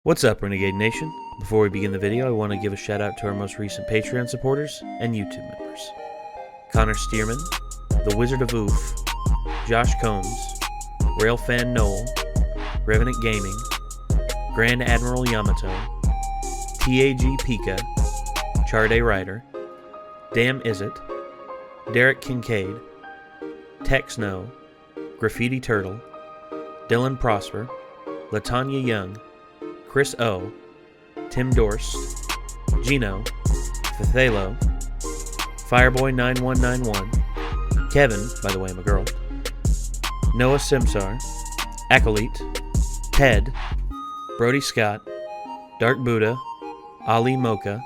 What's up, Renegade Nation? Before we begin the video, I want to give a shout out to our most recent Patreon supporters and YouTube members. Connor Stearman, The Wizard of Oof, Josh Combs, Railfan Noel, Revenant Gaming, Grand Admiral Yamato, TAG Pika, Charday Rider, Damn Is It, Derek Kincaid, Tech Snow, Graffiti Turtle, Dylan Prosper, Latanya Young, Chris O, Tim Dorst, Gino, Fithalo, Fireboy9191, Kevin, by the way, I'm a girl, Noah Simsar, Acoleyte, Ted, Brody Scott, Dark Buddha, Ali Mocha,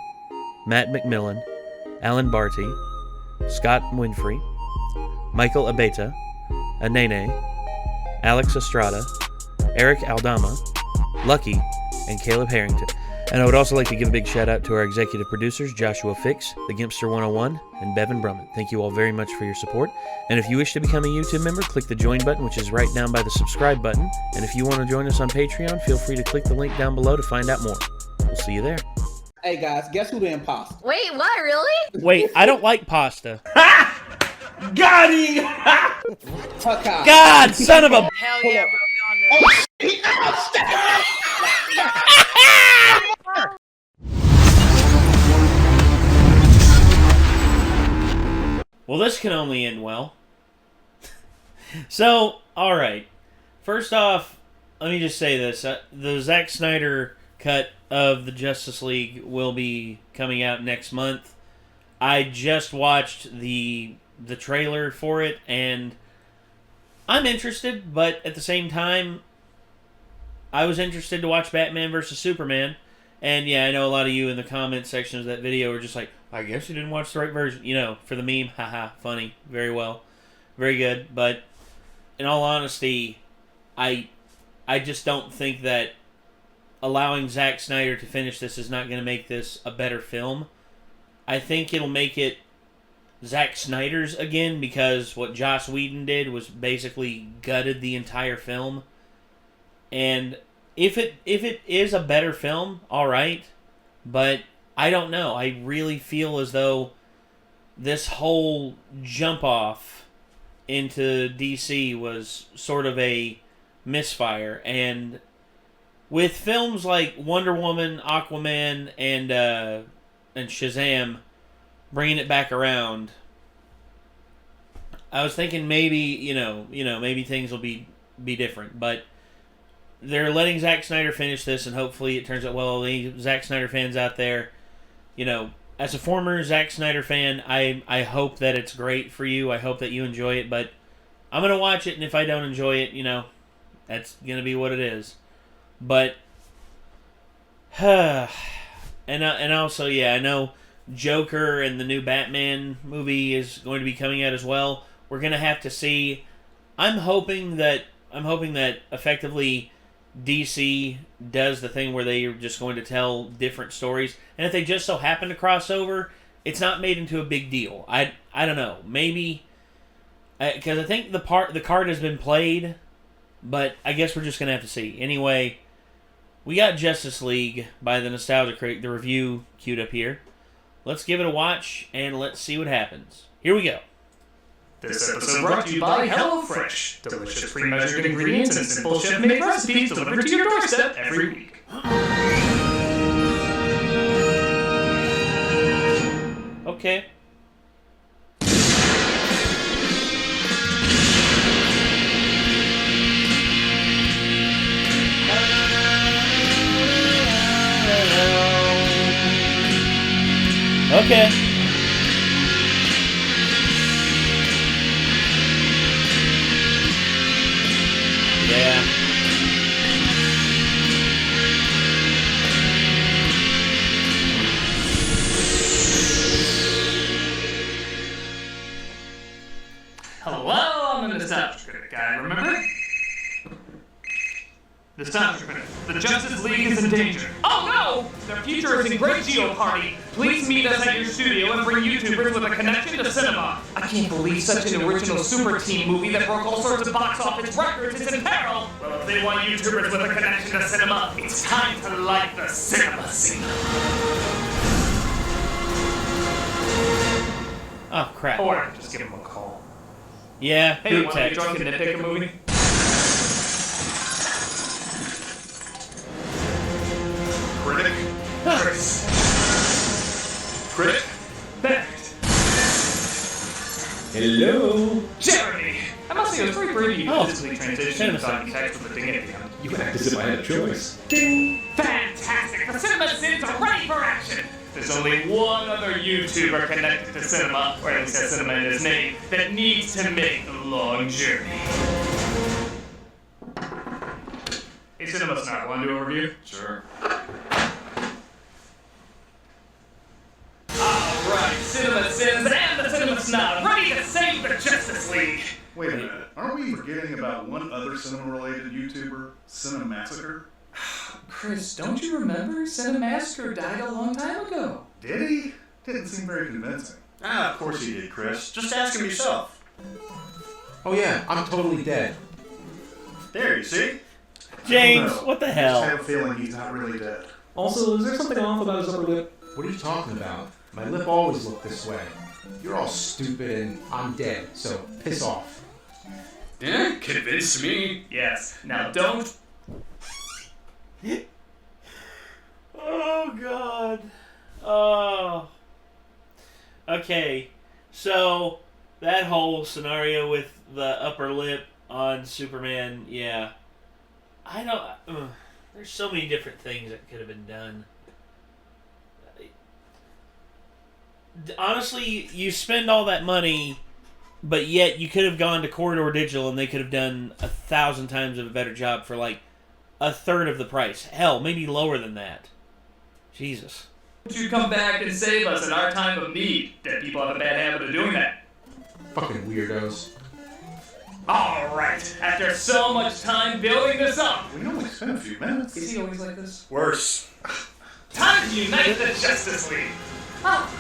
Matt McMillan, Alan Barty, Scott Winfrey, Michael Abeta, Anene, Alex Estrada, Eric Aldama, Lucky, and Caleb Harrington. And I would also like to give a big shout out to our executive producers, Joshua Fix, The Gimpster 101, and Bevan Brummett. Thank you all very much for your support. And if you wish to become a YouTube member, click the join button, which is right down by the subscribe button. And if you want to join us on Patreon, feel free to click the link down below to find out more. We'll see you there. Hey guys, guess who the imposter? Wait, what? Really? Wait, I don't like pasta. Got him! God, son of a... Hell yeah, bro. We on this. Well, this can only end well. So, alright. First off, let me just say this. The Zack Snyder cut of the Justice League will be coming out next month. I just watched the trailer for it, and I'm interested, but at the same time, I was interested to watch Batman vs. Superman. And yeah, I know a lot of you in the comment section of that video are just like, I guess you didn't watch the right version. You know, for the meme, haha, funny, very well, very good. But in all honesty, I just don't think that allowing Zack Snyder to finish this is not going to make this a better film. I think it'll make it Zack Snyder's again, because what Joss Whedon did was basically gutted the entire film. And if it is a better film, all right, but I don't know. I really feel as though this whole jump off into DC was sort of a misfire, and with films like Wonder Woman, Aquaman, and Shazam bringing it back around, I was thinking maybe maybe things will be different, but they're letting Zack Snyder finish this, and hopefully it turns out well. Any Zack Snyder fans out there, as a former Zack Snyder fan, I hope that it's great for you. I hope that you enjoy it, but I'm going to watch it, and if I don't enjoy it, that's going to be what it is. But, and also, yeah, I know Joker and the new Batman movie is going to be coming out as well. We're going to have to see. I'm hoping that effectively DC does the thing where they are just going to tell different stories, and if they just so happen to cross over, it's not made into a big deal. I don't know, maybe because I think the card has been played, but I guess we're just gonna have to see. Anyway, we got Justice League by the Nostalgia Critic, the review queued up here. Let's give it a watch and let's see what happens. Here we go. This episode brought to you by HelloFresh. Delicious pre-measured ingredients and simple chef-made recipes delivered to your doorstep every week. Okay. Okay. Yeah. Hello, I'm the Nostalgia Critic guy, remember? This time, the Justice League is in danger. Oh no! Their future is in great Geoparty. Please meet us at your studio and bring YouTubers with a connection to cinema. I can't believe such an original super team movie that broke all sorts of box office records is in peril. Well, if they want YouTubers with a connection to cinema, it's time to light the cinema scene. Oh, crap. Or just give him a call. Yeah, Hey, group want to get text. drunk and nitpick a movie? Critic? Chris. Critic? Bennett. Hello. Jeremy. I must say, it was very brave of you to Oh. physically transition to talking text with a ding at the end. You act as if I had a choice. Ding! Fantastic! The cinema sins are ready for action! There's only one other YouTuber connected to cinema, or at least has cinema in his name, that needs to make the long journey. Hey, Cinema Snob, want to do a review? Sure. Alright, Cinema Sins and the Cinema Snob, ready to save the Justice League! Wait a minute. Aren't we forgetting about one other cinema-related YouTuber, Cinemassacre? Chris, don't you remember? Cinemassacre died a long time ago. Did he? Didn't seem very convincing. Ah, of course he did, Chris. Just ask him yourself. Oh yeah, I'm totally dead. There, you see? James, I don't know. what the I just have hell? a feeling he's not really dead. Also, is there something off about his upper lip? What are you talking about? My lip always looked this way. You're all stupid and I'm dead, so piss off. Yeah, convince me. Yes, now don't. Oh, God. Oh. Okay, so that whole scenario with the upper lip on Superman, yeah. I don't... there's so many different things that could have been done. Honestly, you spend all that money, but yet you could have gone to Corridor Digital and they could have done 1,000 times of a better job for like a third of the price. Hell, maybe lower than that. Jesus. You come back and save us in our time of need. Dead people have a bad habit of doing that. Fucking weirdos. Alright, after so much time building this up, We only spent a few minutes. is he always like this? Worse. Time to unite the Justice League! Oh,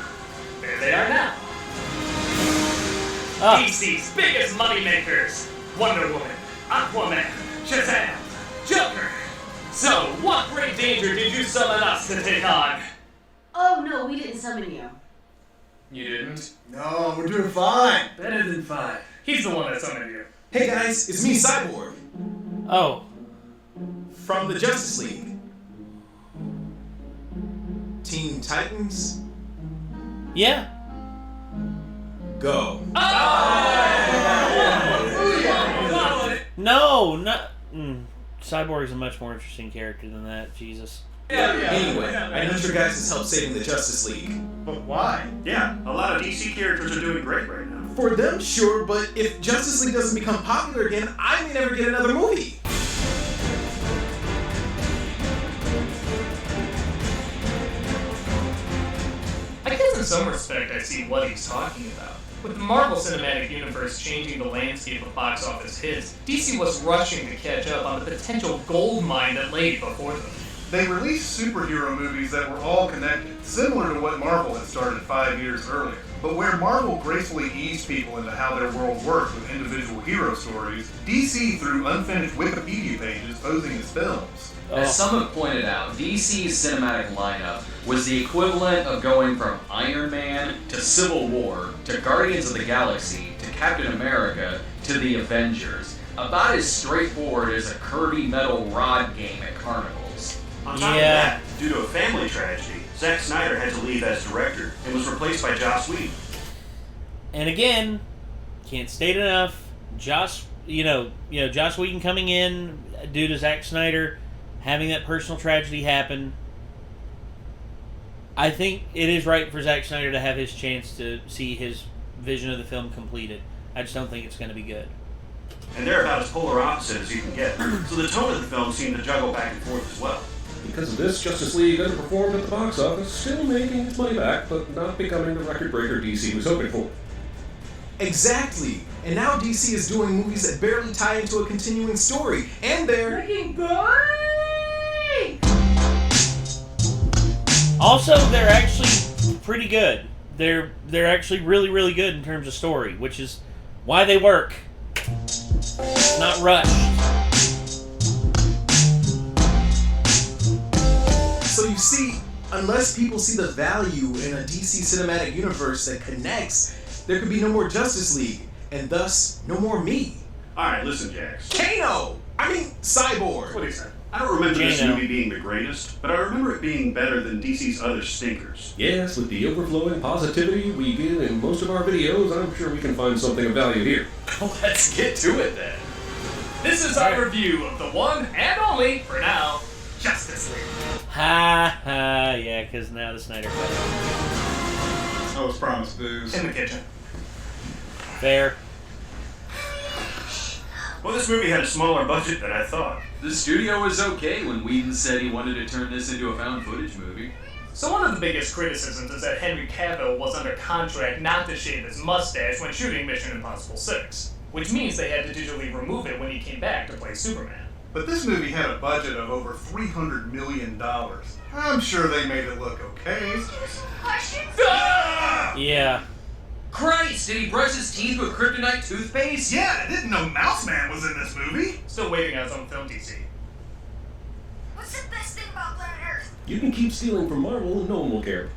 there they are now. DC's biggest moneymakers. Wonder Woman, Aquaman, Shazam, Joker. So, what great danger did you summon us to take on? Oh no, we didn't summon you. You didn't? No, we're doing fine. Better than 5. He's the one that summoned you. Hey guys, it's me, Cyborg, Oh. from the Justice League. Teen Titans, Yeah. go. No, not... Cyborg is a much more interesting character than that. Jesus. Anyway, I need your guys' help saving the Justice League. But why? Yeah, a lot of DC characters are doing great right now. For them, sure, but if Justice League doesn't become popular again, I may never get another movie. I guess in some respect I see what he's talking about. With the Marvel Cinematic Universe changing the landscape of box office hits, DC was rushing to catch up on the potential gold mine that lay before them. They released superhero movies that were all connected, similar to what Marvel had started 5 years earlier. But where Marvel gracefully eased people into how their world worked with individual hero stories, DC threw unfinished Wikipedia pages posing as films. As some have pointed out, DC's cinematic lineup was the equivalent of going from Iron Man to Civil War to Guardians of the Galaxy to Captain America to the Avengers. About as straightforward as a Kirby metal rod game at carnivals. On top of that, due to a family tragedy, Zack Snyder had to leave as director and was replaced by Joss Whedon. And again, can't state enough, Joss Whedon coming in due to Zack Snyder having that personal tragedy happen. I think it is right for Zack Snyder to have his chance to see his vision of the film completed. I just don't think it's going to be good. And they're about as polar opposite as you can get. So the tone of the film seemed to juggle back and forth as well. Because of this, Justice League underperformed at the box office, still making its money back, but not becoming the record breaker DC was hoping for. Exactly. And now DC is doing movies that barely tie into a continuing story. And they're... Freaking boy! Also, they're actually pretty good. They're actually really, really good in terms of story, which is why they work. It's not rushed. So you see, unless people see the value in a DC cinematic universe that connects, there could be no more Justice League, and thus, no more me. Alright, listen, Jax. Kano! I mean, Cyborg! What do you say? I don't remember this Kano. movie being the greatest, but I remember it being better than DC's other stinkers. Yes, with the overflowing positivity we get in most of our videos, I'm sure we can find something of value here. Let's get to it then. This is our review of the one and only, for now, Justice League. Ha ha, yeah, because now the Snyder Cut. I was promised booze. In the kitchen. Fair. Well, this movie had a smaller budget than I thought. The studio was okay when Whedon said he wanted to turn this into a found footage movie. So one of the biggest criticisms is that Henry Cavill was under contract not to shave his mustache when shooting Mission Impossible 6, which means they had to digitally remove it when he came back to play Superman. But this movie had a budget of over $300 million. I'm sure they made it look okay. Yeah. Christ, did he brush his teeth with kryptonite toothpaste? Yeah, I didn't know Mouse Man was in this movie. Still waiting on his own film, DC. What's the best thing about planet Earth? You can keep stealing from Marvel and no one will care.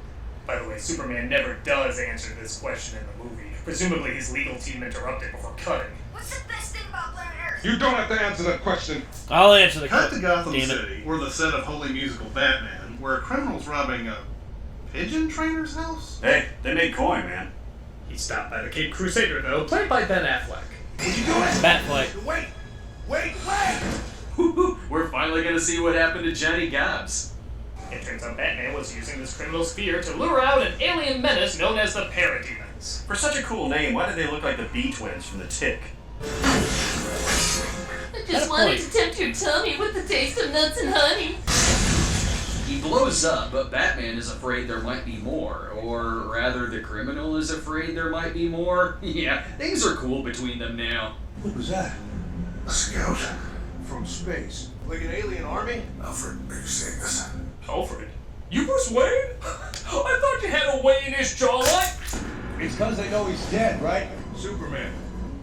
By the way, Superman never does answer this question in the movie. Presumably his legal team interrupted before cutting. What's the best thing about planet Earth? You don't have to answer that question. I'll answer the Cut to Gotham Damn it. City, where the set of Holy Musical Batman, where a criminal's robbing a pigeon trainer's house? Hey, they made coin, man. He stopped by the Cape Crusader, though, played by Ben Affleck. What you doing? Batfleck. Wait! We're finally gonna see what happened to Johnny Gabs. It turns out Batman was using this criminal sphere to lure out an alien menace known as the Parademons. For such a cool name, why did they look like the B-twins from The Tick? I Got a just wanted point. to tempt your tummy with the taste of nuts and honey. He blows up, but Batman is afraid there might be more. Or rather, the criminal is afraid there might be more. Yeah, things are cool between them now. What was that? A scout. From space. Like an alien army? Alfred, are you seeing this? Alfred? You Bruce Wayne? I thought you had a Wayne-ish jawline. It's because they know he's dead, right? Superman.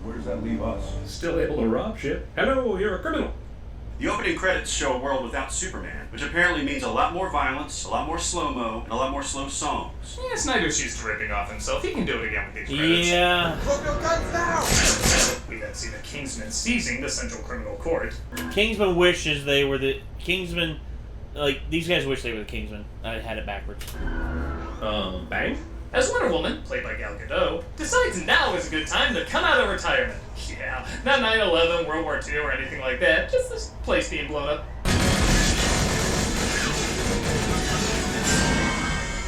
Where does that leave us? Still able to rob shit. Hello, you're a criminal. The opening credits show a world without Superman, which apparently means a lot more violence, a lot more slow-mo, and a lot more slow songs. Yeah, Snyder's used to ripping off himself. He can do it again with these credits. Yeah. Put your guns down! We then see the Kingsman seizing the Central Criminal Court. Kingsman wishes they were the Kingsman. Like, these guys wish they were the Kingsman. I had it backwards. Bang? As Wonder Woman, played by Gal Gadot, decides now is a good time to come out of retirement. Yeah, not 9/11, World War II, or anything like that. Just this place being blown up.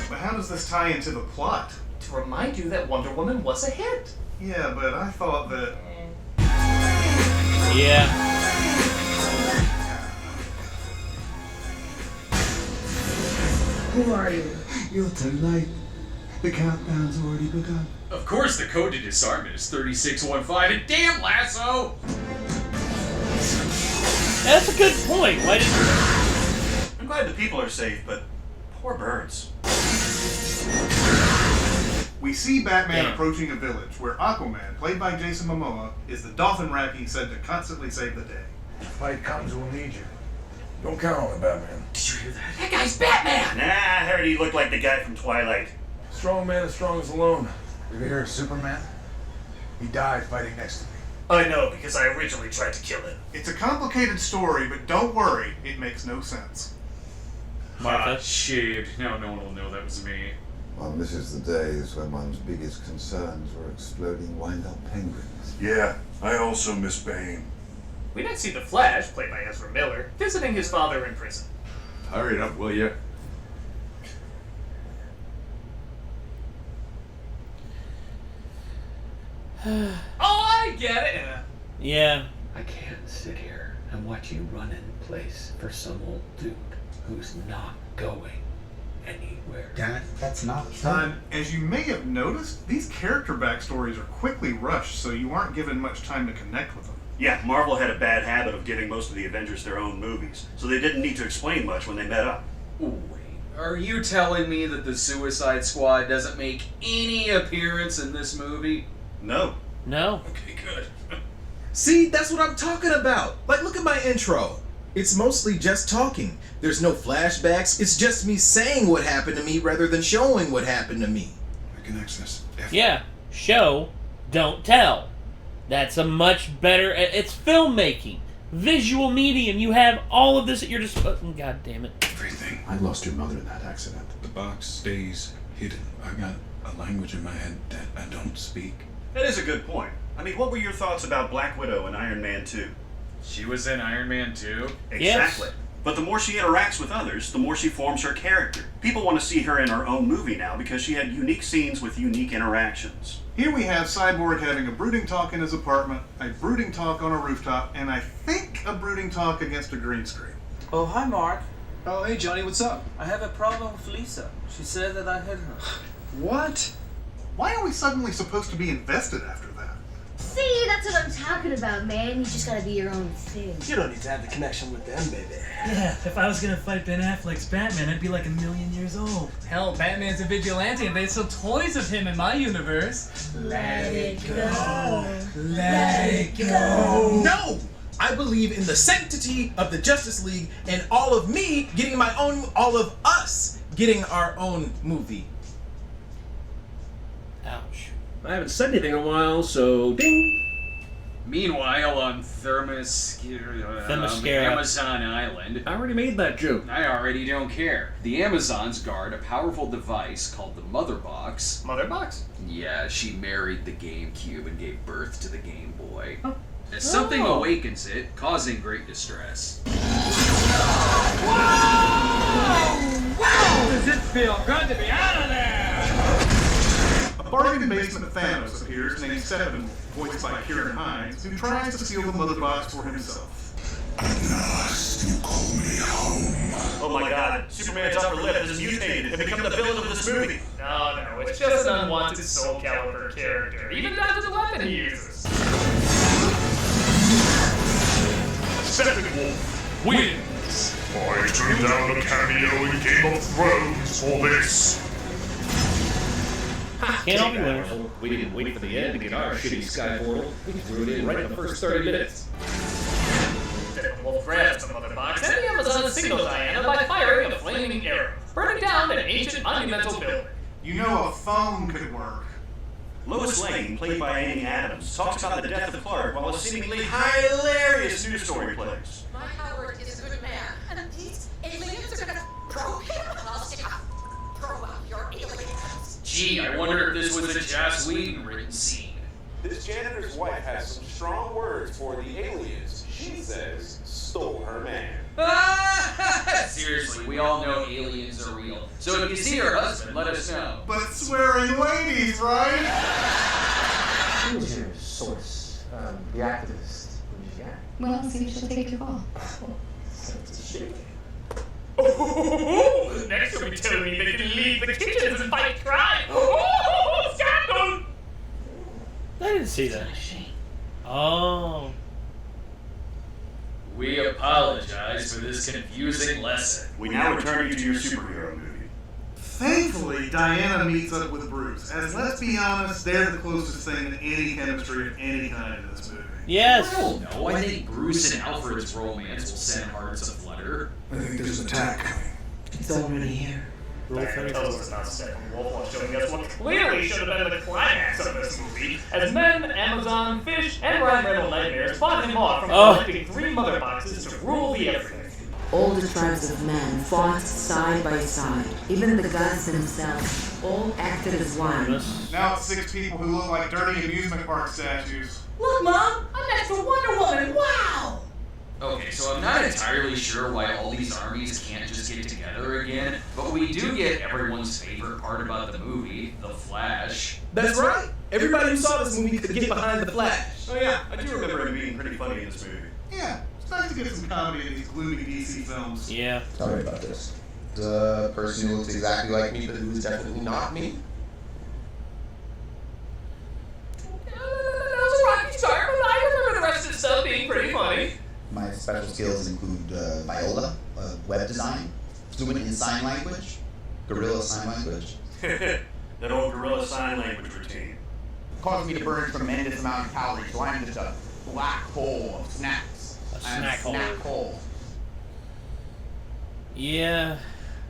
But how does this tie into the plot? To remind you that Wonder Woman was a hit. Yeah, but I thought that... Yeah. Who are you? You're too late. The countdown's already begun. Of course, the code to disarm it is 3615, and damn Lasso! That's a good point. Why did I'm glad the people are safe, but poor birds. We see Batman Damn. approaching a village where Aquaman, played by Jason Momoa, is the dolphin racking said to constantly save the day. Fight comes, we'll need you. Don't count on it, Batman. Did you hear that? That guy's Batman! Nah, I heard he looked like the guy from Twilight. Strong man as strong as alone. You ever hear of Superman? He died fighting next to me. I know, because I originally tried to kill him. It's a complicated story, but don't worry, it makes no sense. Martha? Shit. Now no one will know that was me. One misses the days when one's biggest concerns were exploding wind-up penguins. Yeah, I also miss Bane. We then see the Flash, played by Ezra Miller, visiting his father in prison. Hurry it up, will you? Oh, I get it! Yeah. I can't sit here and watch you run in place for some old dude who's not going anywhere. Dad, that's not so. As you may have noticed, these character backstories are quickly rushed, so you aren't given much time to connect with them. Yeah, Marvel had a bad habit of giving most of the Avengers their own movies, so they didn't need to explain much when they met up. Wait, are you telling me that the Suicide Squad doesn't make any appearance in this movie? No. No. Okay, good. See, that's what I'm talking about. Like, look at my intro. It's mostly just talking. There's no flashbacks. It's just me saying what happened to me rather than showing what happened to me. I can access Yeah. Show, don't tell. That's a much better... It's filmmaking. Visual medium. You have all of this at your disposal. God damn it. everything. I lost your mother in that accident. The box stays hidden. I got a language in my head that I don't speak. That is a good point. I mean, what were your thoughts about Black Widow and Iron Man 2? She was in Iron Man 2? Exactly. Yes. But the more she interacts with others, the more she forms her character. People want to see her in her own movie now because she had unique scenes with unique interactions. Here we have Cyborg having a brooding talk in his apartment, a brooding talk on a rooftop, and I think a brooding talk against a green screen. Oh, hi, Mark. Oh, hey, Johnny, what's up? I have a problem with Lisa. She said that I hit her. What? Why are we suddenly supposed to be invested after that? See, that's what I'm talking about, man. You just gotta be your own thing. You don't need to have the connection with them, baby. Yeah, if I was gonna fight Ben Affleck's Batman, I'd be like 1,000,000 years old. Hell, Batman's a vigilante and they sell toys of him in my universe. Let it go. Let it go. No! I believe in the sanctity of the Justice League and all of me getting my own, all of us getting our own movie. Ouch. I haven't said anything in a while, so ding! Meanwhile, on Amazon Island... I already made that joke. I already don't care. The Amazons guard a powerful device called the Mother Box. Mother Box? Yeah, she married the GameCube and gave birth to the Game Boy. As something awakens it, causing great distress. Wow! Does it feel good to be out of there? A bargain basement Thanos appears, named Seven, voiced by Kieran Hines, who tries to steal the mother box for himself. At last, you call me home. Oh my god, Superman's upper lip has mutated and become the villain of this movie. No, it's just an unwanted Soul Calibur character, even down to the weapon he uses. Steppenwolf wins. I turned down a cameo in Game of Thrones for this. Can't all be winners. We didn't wait for the end to get our shitty sky portal. We threw it in right in the first 30 minutes. Steppenwolf grabs the Mother Box, and the Amazon signals Diana by firing a flaming arrow, burning down an ancient monumental building. You know a phone could work. Lois Lane, played by Amy Adams, talks about the death of Clark while a seemingly hilarious news story plays. My Howard is a good man, and these aliens are gonna probe him, and I'll stick up. Probe up your aliens. Gee, I wonder if this was a Joss Whedon written scene. This janitor's wife has some strong words for the aliens. She says, stole her man. Seriously, we all know aliens are real. So if you see her husband, let us know. But swearing ladies, right? Who's your source? The activist. Who's your guy? Well, see, she'll take your call. Oh, next you'll be telling me they can leave the kitchens and fight crime. Oh, scandal! I didn't see that. Oh. We apologize for this confusing lesson. We now return you to your superhero movie. Thankfully, Diana meets up with Bruce, as let's be honest, they're the closest thing to any chemistry of any kind in this movie. Yes! Hell no, I think Bruce and Alfred's romance will send hearts aflutter. I think there's an attack coming. It's already here. Diana tells us about Steppenwolf while showing us what clearly should have been the climax of this movie, as men, Amazon, fish, and Ryan Reynolds nightmares fought him off from collecting 3 mother boxes to rule the everything. All the tribes of men fought side by side. Even the gods themselves all acted as one. Now it's 6 people who look like dirty amusement park statues. Look, Mom! I'm next to Wonder Woman! Wow! Okay, so I'm not entirely sure why all these armies can't just get together again, but we do get everyone's favorite part about the movie, The Flash. That's right. Everybody who saw this movie could get behind The Flash. Oh yeah, I do remember him being pretty funny in this movie. Yeah, it's nice to get some comedy in these gloomy DC films. Yeah. Tell me about this. a person who looks exactly like me, but who's definitely not me. That was a rocky start, but I remember the rest of the stuff being pretty funny. My special skills include Viola, web design, fluent in sign language, gorilla sign language. That old gorilla sign language routine. Caused me to burn tremendous amount of calories, so I'm just a black hole of snacks. Snack hole. Yeah.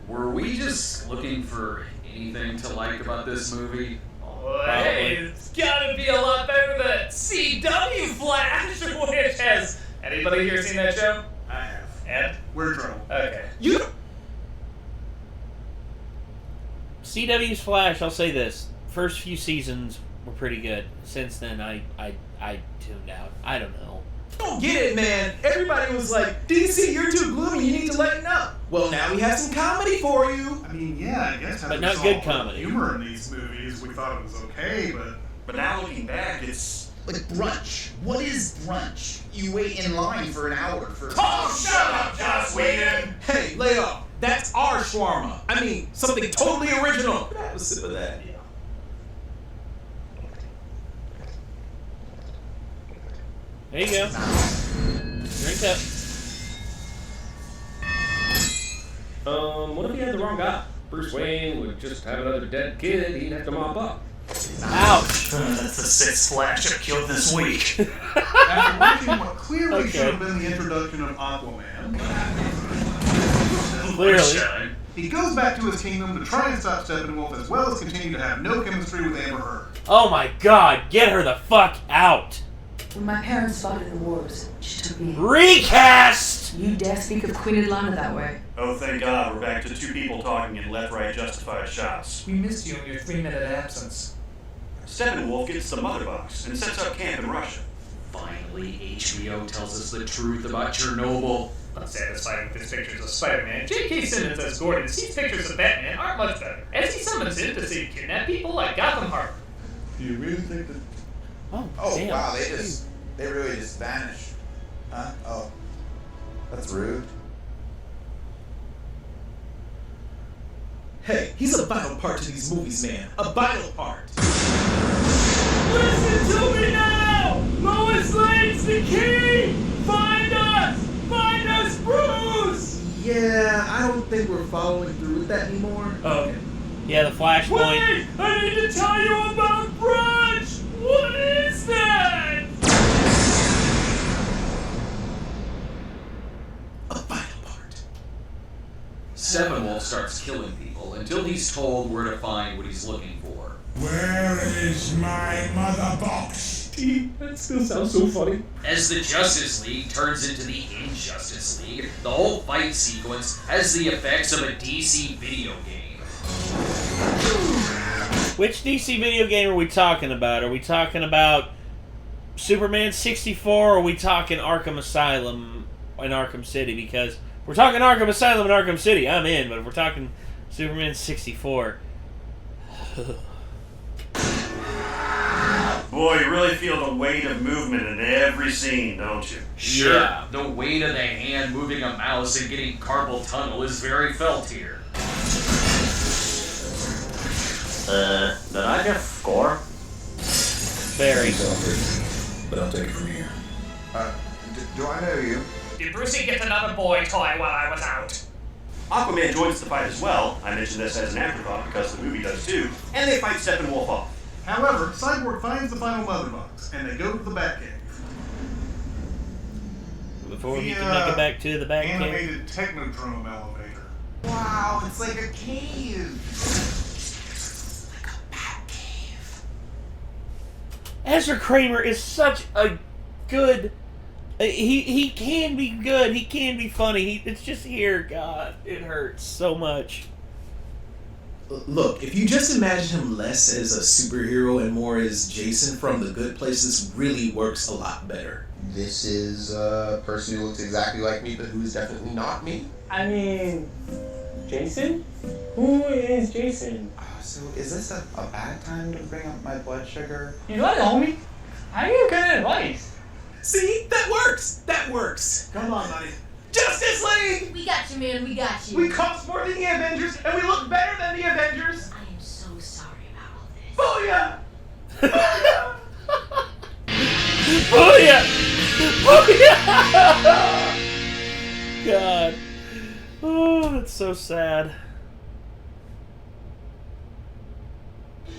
Were we just looking for anything to like about this movie? Hey, it's gotta be a lot better than CW Flash, which has anybody here seen that show? I have. Ed? We're in trouble. Okay. CW's Flash, I'll say this. First few seasons were pretty good. Since then, I tuned out. I don't know. Don't get it, man. Everybody was like, DC, you're too gloomy, you need to lighten up. Well, now we have some comedy for you. I mean, yeah, I guess. But not good comedy. Humor in these movies, we thought it was okay, but now looking back, it's like brunch. What is brunch? You wait in line for an hour for. Oh, shut up, Joss Whedon! Hey, lay off. That's our shawarma. I mean, something totally original. Could I have a sip of that? Yeah. There you go. Drink up. What if he had the wrong guy? Bruce Wayne would just have another dead kid he'd have to mop up. Ouch! That's the sixth Flash I've killed this week. After watching what clearly should have been the introduction of Aquaman, clearly, he goes back to his kingdom to try and stop Steppenwolf, as well as continue to have no chemistry with Amber Heard. Oh my God! Get her the fuck out! When my parents fought in the wars, she took me in. Recast! You dare speak of Queen Ilana that way? Oh, thank God, we're back to two people talking in left-right justified shots. We missed you in your 3-minute absence. Steppenwolf gets the mother box and sets up camp in Russia. Finally, HBO tells us the truth about Chernobyl. Unsatisfied with his pictures of Spider-Man, J.K. Simmons as Gordon sees pictures of Batman aren't much better, as he summons him to see kidnap people like Gotham Harbor. Do you really think that... Oh damn. wow, they really just vanished. Huh? Oh. That's rude. Hey, he's a vital part to these movies, man. A vital part. Listen to me now! Lois Lane's the key! Find us! Find us, Bruce! Yeah, I don't think we're following through with that anymore. Okay. Yeah, the Flashpoint. Wait! I need to tell you about brunch! What is that? A vital part. Steppenwolf starts killing people until he's told where to find what he's looking for. Where is my mother box? That still sounds so funny. As the Justice League turns into the Injustice League, the whole fight sequence has the effects of a DC video game. Which DC video game are we talking about? Are we talking about Superman 64 or are we talking Arkham Asylum in Arkham City? Because if we're talking Arkham Asylum in Arkham City, I'm in, but if we're talking Superman 64... Boy, you really feel the weight of movement in every scene, don't you? Sure, Yeah. the weight of the hand moving a mouse and getting carpal tunnel is very felt here. Did I just score? Very. But I'll take it from here. Do I know you? Did Brucey get another boy toy while I was out? Aquaman joins the fight as well. I mentioned this as an afterthought because the movie does too. And they fight Steppenwolf off. However, Cyborg finds the final mother box, and they go to the Batcave. Before you can make it back to the Batcave. Animated Technodrome elevator. Wow, it's like a cave. Ezra Kramer is such a good... He can be good. He can be funny. It's just here, God, it hurts so much. Look, if you just imagine him less as a superhero and more as Jason from The Good Place, this really works a lot better. This is a person who looks exactly like me, but who's definitely not me. I mean, Jason? Who is Jason? So is this a bad time to bring up my blood sugar? You know what, homie? I give good advice. See? That works! That works! Come on, buddy. Just Justice League! We got you, man. We got you. We cost more than the Avengers, and we look better than the Avengers. I am so sorry about all this. Booyah! Booyah! Booyah! God. Oh, it's so sad.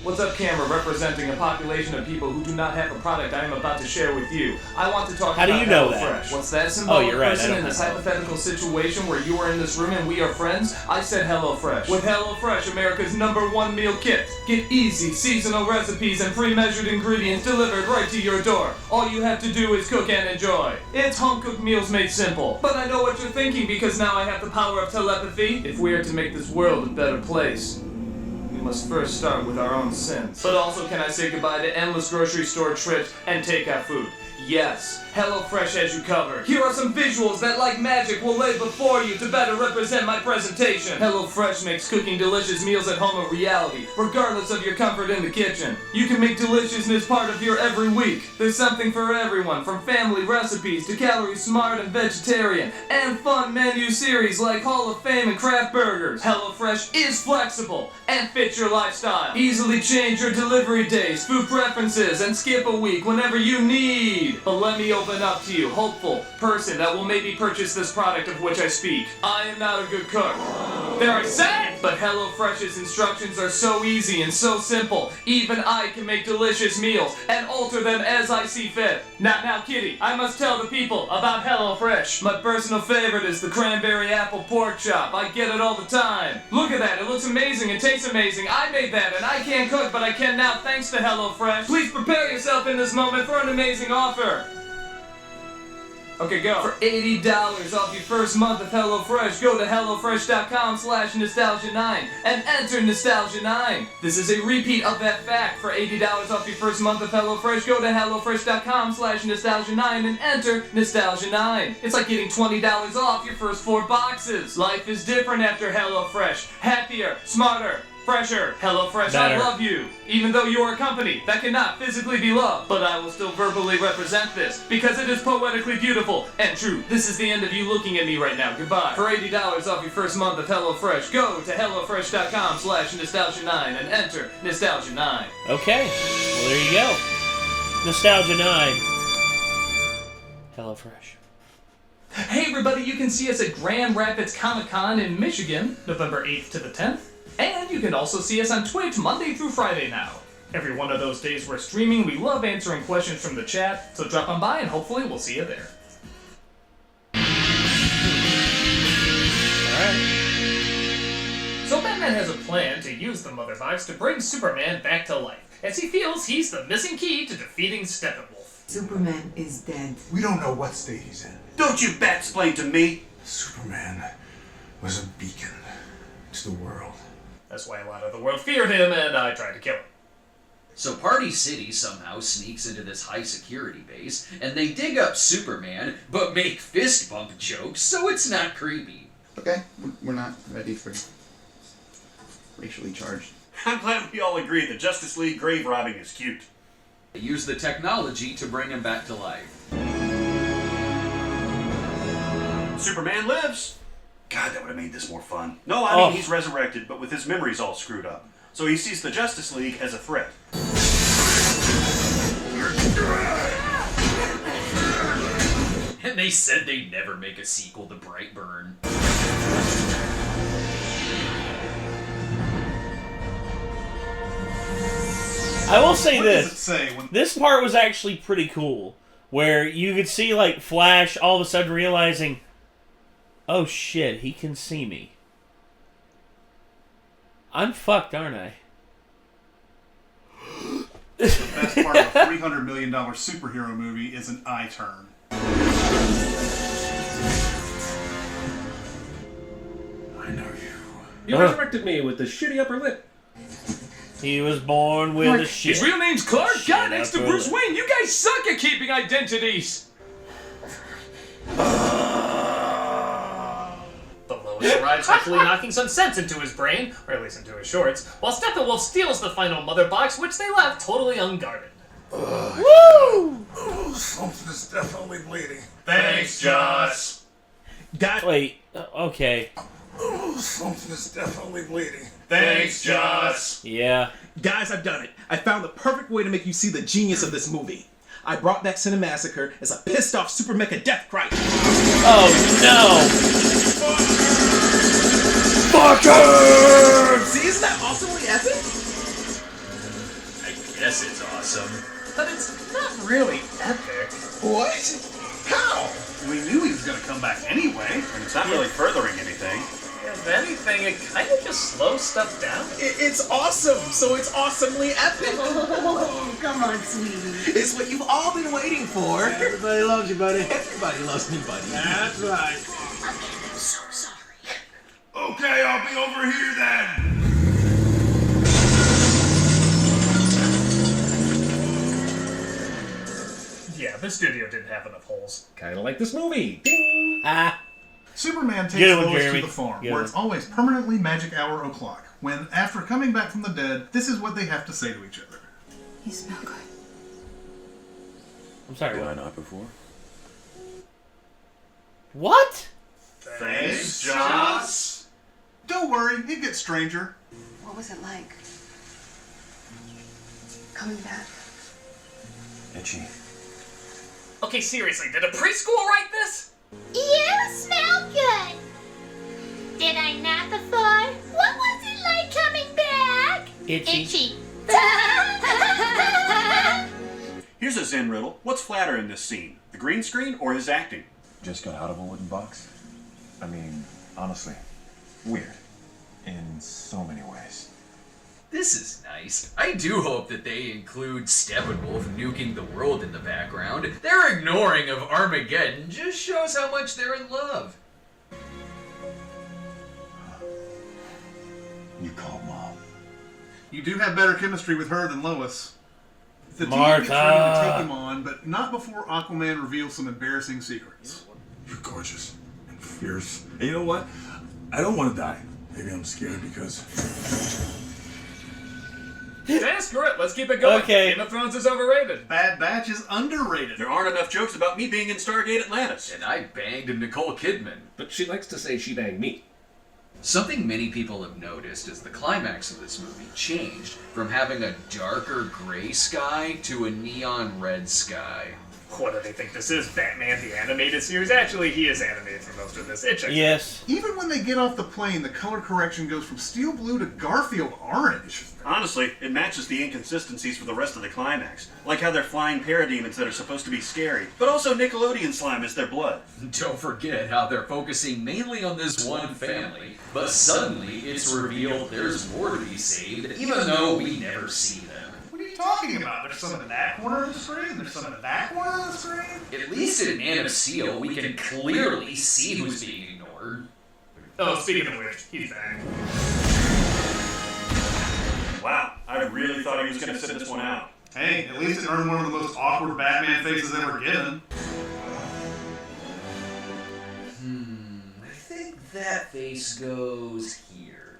What's up, camera, representing a population of people who do not have a product I am about to share with you. I want to talk How about do you know HelloFresh. that? What's that symbolic Oh, you're right. person in this hypothetical situation where you are in this room and we are friends? I said HelloFresh. With HelloFresh, America's #1 meal kit. Get easy, seasonal recipes and pre-measured ingredients delivered right to your door. All you have to do is cook and enjoy. It's home-cooked meals made simple. But I know what you're thinking because now I have the power of telepathy. If we are to make this world a better place, we must first start with our own sins. But also, can I say goodbye to endless grocery store trips and takeout food? Yes, HelloFresh has you covered. Here are some visuals that, like magic, will lay before you to better represent my presentation. HelloFresh makes cooking delicious meals at home a reality, regardless of your comfort in the kitchen. You can make deliciousness part of your every week. There's something for everyone, from family recipes to calorie smart and vegetarian, and fun menu series like Hall of Fame and craft burgers. HelloFresh is flexible and fits your lifestyle. Easily change your delivery days, food preferences, and skip a week whenever you need. But let me open up to you, hopeful person that will maybe purchase this product of which I speak. I am not a good cook. There I said it! But HelloFresh's instructions are so easy and so simple. Even I can make delicious meals and alter them as I see fit. Now, Kitty, I must tell the people about HelloFresh. My personal favorite is the cranberry apple pork chop. I get it all the time. Look at that, it looks amazing and tastes amazing. I made that and I can't cook, but I can now thanks to HelloFresh. Please prepare yourself in this moment for an amazing offer. Okay, go. For $80 off your first month of HelloFresh, go to HelloFresh.com/Nostalgia9 and enter Nostalgia9. This is a repeat of that fact. For $80 off your first month of HelloFresh, go to HelloFresh.com/Nostalgia9 and enter Nostalgia9. It's like getting $20 off your first 4 boxes. Life is different after HelloFresh. Happier, smarter, fresher. HelloFresh, I Better. love you. Even though you are a company that cannot physically be loved. But I will still verbally represent this because it is poetically beautiful and true. This is the end of you looking at me right now. Goodbye. For $80 off your first month of HelloFresh, go to HelloFresh.com/Nostalgia9 and enter Nostalgia9. Okay, well there you go. Nostalgia 9. HelloFresh. Hey everybody, you can see us at Grand Rapids Comic-Con in Michigan, November 8th to the 10th. And you can also see us on Twitch Monday through Friday now. Every one of those days we're streaming. We love answering questions from the chat, so drop on by and hopefully we'll see you there. Alright. So Batman has a plan to use the Mother Box to bring Superman back to life, as he feels he's the missing key to defeating Steppenwolf. Superman is dead. We don't know what state he's in. Don't you bat-splain to me! Superman was a beacon to the world. That's why a lot of the world feared him, and I tried to kill him. So Party City somehow sneaks into this high-security base, and they dig up Superman, but make fist bump jokes, so it's not creepy. Okay, we're not ready for racially charged. I'm glad we all agree that Justice League grave robbing is cute. They use the technology to bring him back to life. Superman lives! God, that would have made this more fun. No, I mean, he's resurrected, but with his memories all screwed up. So he sees the Justice League as a threat. And they said they'd never make a sequel to Brightburn. I will say What this. does it say when- This part was actually pretty cool. Where you could see, like, Flash all of a sudden realizing, oh shit, he can see me. I'm fucked, aren't I? The best part of a $300 million superhero movie is an eye turn. I know you. You resurrected me with the shitty upper lip. He was born with a shit. His real name's Clark. Shit God, next to upper Bruce lip. Wayne, you guys suck at keeping identities. The Lois arrives, hopefully knocking some sense into his brain, or at least into his shorts, while Steppenwolf steals the final Mother Box, which they left totally unguarded. Woo! Something is definitely bleeding. Thanks, Joss. Wait, okay. Oh, something is definitely bleeding. Thanks, Joss. Yeah. Guys, I've done it. I found the perfect way to make you see the genius of this movie. I brought back Cinemassacre as a pissed off super mecha death cry. Oh no! Fucker! See, isn't that awesomely epic? I guess it's awesome. But it's not really epic. What? How? We knew he was going to come back anyway. And it's not really furthering anything. If anything, it kind of just slows stuff down. It's awesome, so it's awesomely epic. Oh, come on, sweetie. It's what you've all been waiting for. Everybody loves you, buddy. Everybody loves me, buddy. That's right. I'm so sorry. Okay, I'll be over here then. Yeah, the studio didn't have enough holes. Kind of like this movie. Ding! Superman takes Get him, Lois Jeremy. to the farm, Get where him. it's always permanently magic hour o'clock, when, after coming back from the dead, this is what they have to say to each other. You smell good. I'm sorry. Did What? I not before? What? Thanks, Joss. Don't worry, it gets stranger. What was it like? Coming back. Itchy. Okay, seriously, did a preschool write this? You smell good. Did I not before? What was it like coming back? Itchy. Here's a Zen riddle. What's flatter in this scene? The green screen or his acting? Just got out of a wooden box. I mean, honestly, weird. In so many ways. This is nice. I do hope that they include Steppenwolf nuking the world in the background. Their ignoring of Armageddon just shows how much they're in love. You called Mom. You do have better chemistry with her than Lois. The team Martha. gets ready to take him on, but not before Aquaman reveals some embarrassing secrets. You're gorgeous and fierce. And you know what? I don't want to die. Maybe I'm scared because... Yeah, screw it. Let's keep it going. Okay. Game of Thrones is overrated. Bad Batch is underrated. There aren't enough jokes about me being in Stargate Atlantis. And I banged Nicole Kidman. But she likes to say she banged me. Something many people have noticed is the climax of this movie changed from having a darker gray sky to a neon red sky. What do they think this is, Batman the Animated Series? Actually, he is animated for most of this. It checks Yes. Even when they get off the plane, the color correction goes from steel blue to Garfield orange. Honestly, it matches the inconsistencies for the rest of the climax. Like how they're flying parademons that are supposed to be scary, but also Nickelodeon slime is their blood. Don't forget how they're focusing mainly on this one family, but suddenly it's revealed there's more to be saved, even though we never see them. What are you talking about? There's some in that corner of the screen, there's some in that corner of the screen. At least in Man of Steel, we can clearly see who's being ignored. Oh, speaking of which, he's back. Wow, I really thought he was going to sit this one out. Hey, at least it earned one of the most awkward Batman faces ever given. I think that face goes here.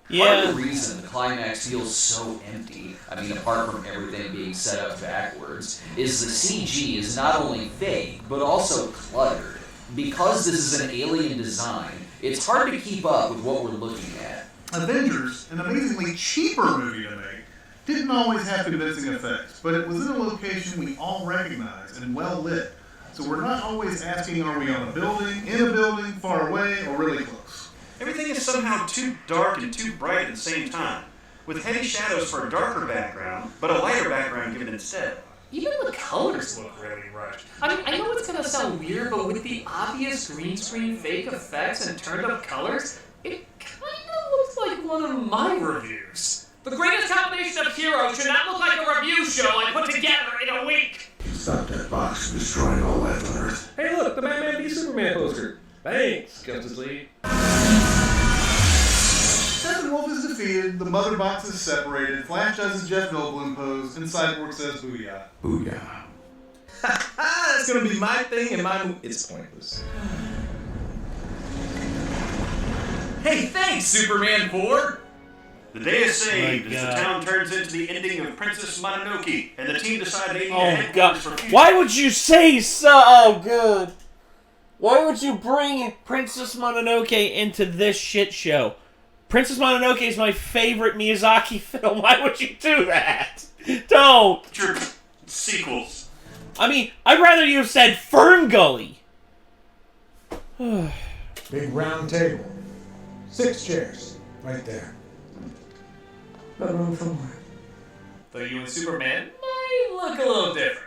Yeah. Part of the reason the climax feels so empty, I mean apart from everything being set up backwards, is the CG is not only fake, but also cluttered. Because this is an alien design, it's hard to keep up with what we're looking at. Avengers, an amazingly cheaper movie to make, didn't always have convincing effects, but it was in a location we all recognize and well lit. So we're not always asking, are we on a building, in a building, far away, or really close? Everything is somehow too dark and too bright at the same time, with heavy shadows for a darker background, but a lighter background given instead. Even the colors look really rushed. I mean, I know it's gonna sound weird, but with the obvious green screen fake effects and turned up colors, it kinda looks like one of my reviews. The greatest combination of heroes should not look like a review show I put together in a week! Stop that box destroying all life on Earth. Hey look, the Batman v Superman poster. Thanks, Justice League. Steppenwolf is defeated, the mother box is separated, Flash does his Jeff Goldblum pose, and Cyborg says booyah. Booyah. That's gonna be my thing and my movie. It's pointless. Hey, thanks, Superman 4! The day is saved My as the God. town turns into the ending of Princess Mononoke, and the team decide they need a Oh headquarters god. for future. Why would you say so? Oh, good. Why would you bring Princess Mononoke into this shit show? Princess Mononoke is my favorite Miyazaki film. Why would you do that? Don't. Your sequels. I mean, I'd rather you have said Fern Gully. Big round table. 6 chairs. Right there. But room for more. Though you and Superman might look a little different.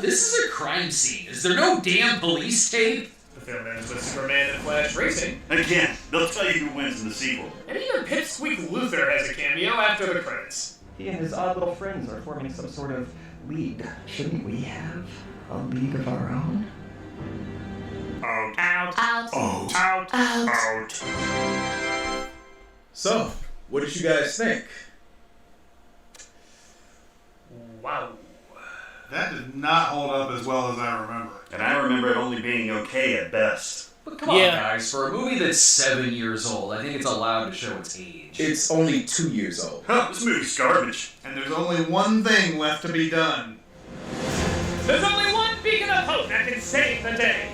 This is a crime scene. Is there no damn police tape? The film ends with Superman and Flash racing. Again, they'll tell you who wins in the sequel. And even Pipsqueak Luther has a cameo after the credits. He and his odd little friends are forming some sort of league. Shouldn't we have a league of our own? Out. Out. Out. Out. Out. So, what did you guys think? Wow. That did not hold up as well as I remember. And I remember it only being okay at best. But come on, guys. For a movie that's 7 years old, I think it's allowed to show its age. It's only 2 years old. Huh, this movie's garbage. And there's only one thing left to be done. There's only one beacon of hope that can save the day.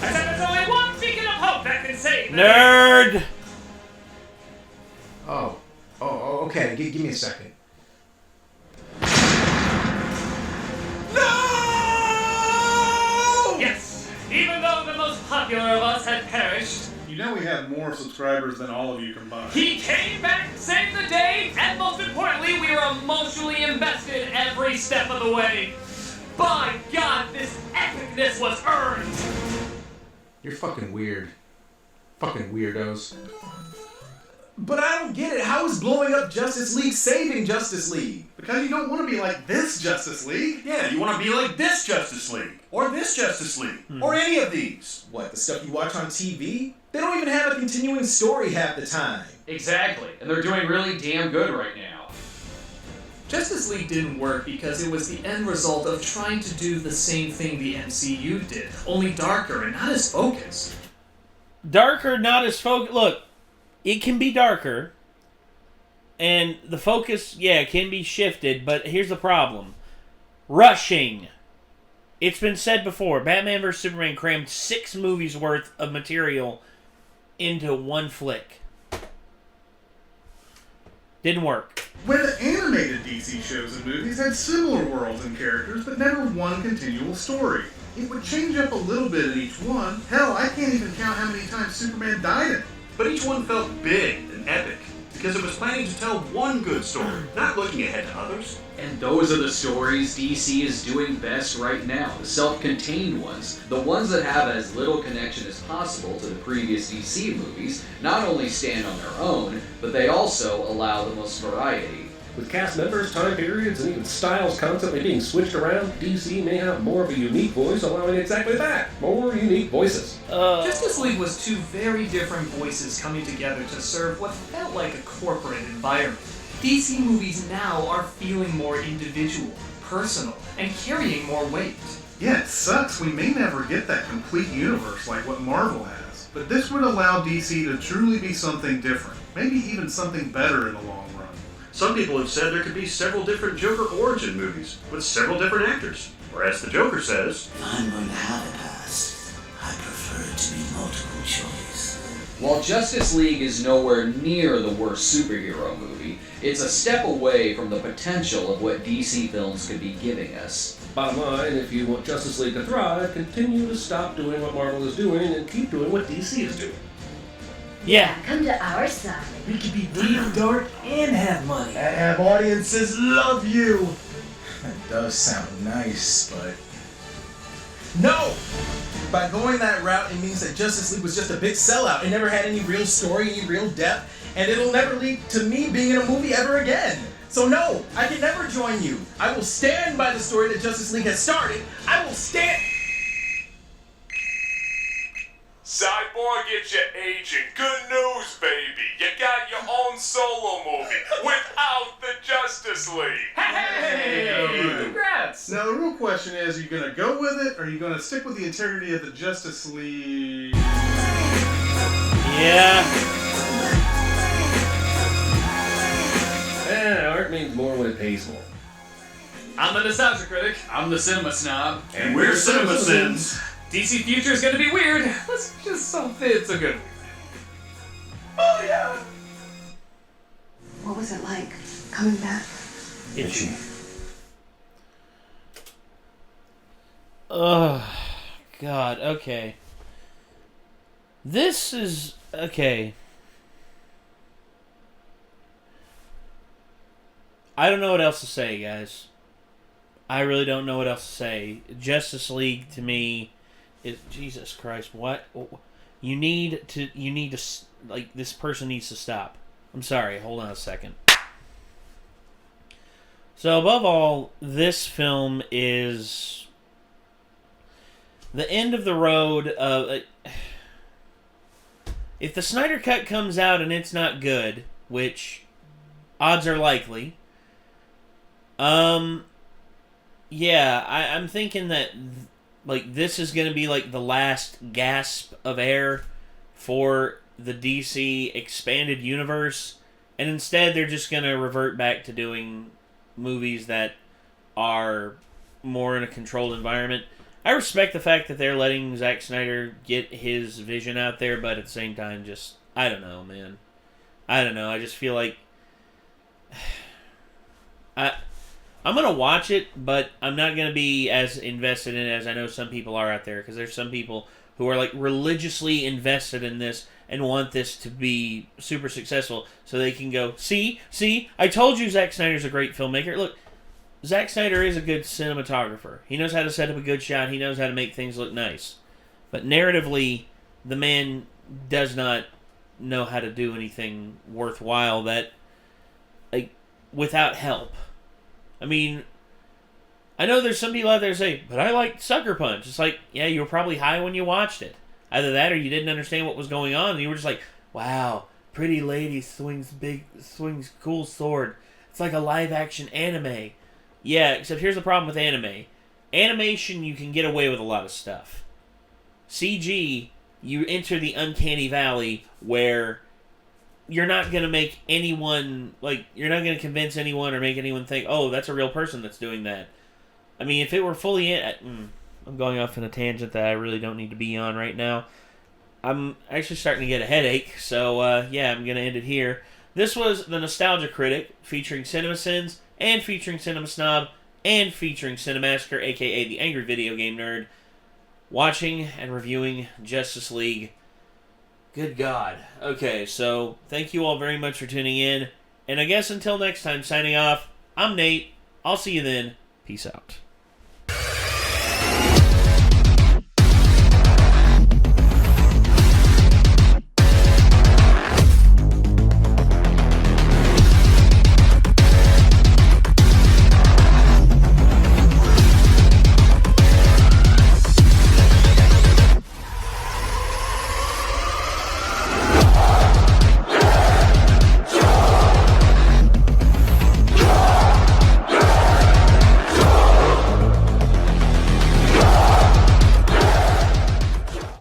I said there's only one beacon of hope that can save the day. Nerd! Oh, okay. Give me a second. Yes, even though the most popular of us had perished, You know we have more subscribers than all of you combined. he came back to save the day, and most importantly, we were emotionally invested every step of the way. By God, this epicness was earned! You're fucking weird. Fucking weirdos. But I don't get it. How is blowing up Justice League saving Justice League? Because you don't want to be like this Justice League. Yeah, you want to be like this Justice League. Or this Justice League. Or any of these. What, the stuff you watch on TV? They don't even have a continuing story half the time. Exactly. And they're doing really damn good right now. Justice League didn't work because it was the end result of trying to do the same thing the MCU did, only darker and not as focused. Darker, not as focused. Look, it can be darker, and the focus, can be shifted, but here's the problem. Rushing. It's been said before, Batman vs. Superman crammed 6 movies worth of material into one flick. Didn't work. When the animated DC shows and movies had similar worlds and characters, but never one continual story. It would change up a little bit in each one. Hell, I can't even count how many times Superman died in it. But each one felt big and epic. Because it was planning to tell one good story, not looking ahead to others. And those are the stories DC is doing best right now. The self-contained ones. The ones that have as little connection as possible to the previous DC movies not only stand on their own, but they also allow the most variety. With cast members, time periods, and even styles constantly being switched around, DC may have more of a unique voice, allowing exactly that. More unique voices. Justice League was 2 very different voices coming together to serve what felt like a corporate environment. DC movies now are feeling more individual, personal, and carrying more weight. Yeah, it sucks. We may never get that complete universe like what Marvel has. But this would allow DC to truly be something different. Maybe even something better in the long run. Some people have said there could be several different Joker origin movies with several different actors. Or as the Joker says, If I'm going to have a past, I prefer it to be multiple choice. While Justice League is nowhere near the worst superhero movie, it's a step away from the potential of what DC films could be giving us. Bottom line, if you want Justice League to thrive, continue to stop doing what Marvel is doing and keep doing what DC is doing. Yeah. Come to our side. We could be deep, dark, and have money. And have audiences love you. That does sound nice, but... No! By going that route, it means that Justice League was just a big sellout. It never had any real story, any real depth, and it'll never lead to me being in a movie ever again. So no, I can never join you. I will stand by the story that Justice League has started. I will stand... Cyborg, it's your agent. Good news, baby. You got your own solo movie without the Justice League. Hey! Congrats! Now, the real question is, are you going to go with it, or are you going to stick with the integrity of the Justice League? Yeah. Art means more when it pays more. I'm the Nostalgia Critic. I'm the Cinema Snob. And we're Cinema Sins. DC Future is gonna be weird. Let's just hope it's a good one. Oh, yeah. What was it like coming back? Itchy. Oh, God. Okay. This is... Okay. I don't know what else to say, guys. I really don't know what else to say. Justice League, to me, is... Jesus Christ, what? You need to... Like, this person needs to stop. I'm sorry, hold on a second. So, above all, this film is... the end of the road of... if the Snyder Cut comes out and it's not good, which odds are likely, yeah, I'm thinking that like this is going to be like the last gasp of air for the DC expanded universe, and instead they're just going to revert back to doing movies that are more in a controlled environment. I respect the fact that they're letting Zack Snyder get his vision out there, but at the same time, just, I don't know, man. I don't know. I just feel like I'm going to watch it, but I'm not going to be as invested in it as I know some people are out there, because there's some people who are like religiously invested in this and want this to be super successful so they can go, see, I told you Zack Snyder's a great filmmaker. Look, Zack Snyder is a good cinematographer. He knows how to set up a good shot. He knows how to make things look nice. But narratively, the man does not know how to do anything worthwhile that, like, without help. I mean, I know there's some people out there say, but I liked Sucker Punch. It's like, yeah, you were probably high when you watched it. Either that or you didn't understand what was going on and you were just like, wow, pretty lady swings cool sword. It's like a live action anime. Yeah, except here's the problem with anime. Animation, you can get away with a lot of stuff. CG, you enter the uncanny valley where you're not going to make anyone, like, you're not going to convince anyone or make anyone think, oh, that's a real person that's doing that. I mean, if it were fully I'm going off in a tangent that I really don't need to be on right now. I'm actually starting to get a headache, so, yeah, I'm going to end it here. This was the Nostalgia Critic, featuring CinemaSins, and featuring Cinema Snob, and featuring Cinemassacre, aka the Angry Video Game Nerd, watching and reviewing Justice League. Good God. Okay, so thank you all very much for tuning in, and I guess until next time, signing off, I'm Nate. I'll see you then. Peace out.